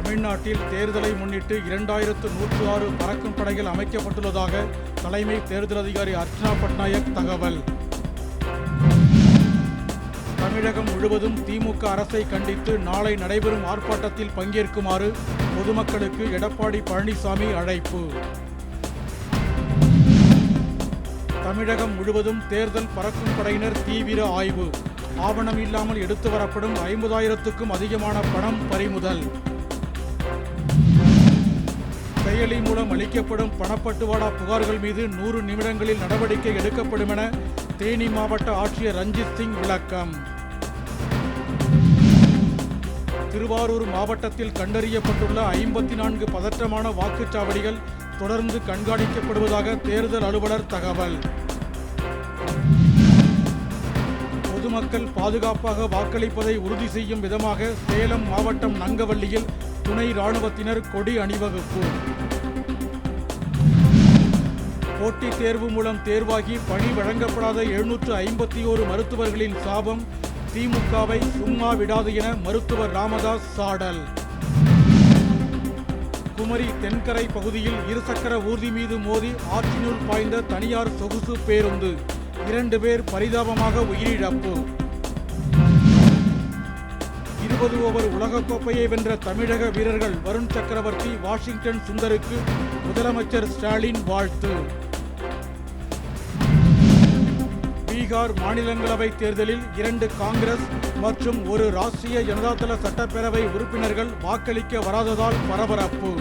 தமிழ்நாட்டில் தேர்தலை முன்னிட்டு 2106 பறக்கும் படைகள் அமைக்கப்பட்டுள்ளதாக தலைமை தேர்தல் அதிகாரி அர்ச்சனா பட்நாயக் தகவல். தமிழகம் முழுவதும் திமுக அரசை கண்டித்து நாளை நடைபெறும் ஆர்ப்பாட்டத்தில் பங்கேற்குமாறு பொதுமக்களுக்கு எடப்பாடி பழனிசாமி அழைப்பு. தமிழகம் முழுவதும் தேர்தல் பறக்கும் படையினர் தீவிர ஆய்வு. ஆவணம் இல்லாமல் எடுத்து வரப்படும் 50,000க்கும் அதிகமான பணம் பறிமுதல். செயலி மூலம் அளிக்கப்படும் பணப்பட்டுவாடா புகார்கள் மீது 100 நிமிடங்களில் நடவடிக்கை எடுக்கப்படும் என தேனி மாவட்ட ஆட்சியர் ரஞ்சித் சிங் விளக்கம். திருவாரூர் மாவட்டத்தில் கண்டறியப்பட்டுள்ள 54 பதற்றமான வாக்குச்சாவடிகள் தொடர்ந்து கண்காணிக்கப்படுவதாக தேர்தல் அலுவலர் தகவல். பொதுமக்கள் பாதுகாப்பாக வாக்களிப்பதை உறுதி செய்யும் விதமாக சேலம் மாவட்டம் நங்கவள்ளியில் துணை ராணுவத்தினர் கொடி அணிவகுப்பு. போட்டித் தேர்வு மூலம் தேர்வாகி பணி வழங்கப்படாத 751 மருத்துவர்களின் சாபம் திமுகவை சும்மா விடாது என மருத்துவர் ராமதாஸ் சாடல். குமரி தென்கரை பகுதியில் இருசக்கர ஊர்தி மீது மோதி ஆற்றினுள் பாய்ந்த தனியார் சொகுசு பேருந்து. 2 பேர் பரிதாபமாக உயிரிழப்பு. 20 ஓவர் உலகக்கோப்பையை வென்ற தமிழக வீரர்கள் வருண் சக்கரவர்த்தி, வாஷிங்டன் சுந்தருக்கு முதலமைச்சர் ஸ்டாலின் வாழ்த்து. பீகார் மாநிலங்களவை தேர்தலில் 2 காங்கிரஸ் மற்றும் 1 ராஷ்டிரிய ஜனதாதள சட்டப்பேரவை உறுப்பினர்கள் வாக்களிக்க வராததால் பரபரப்பு.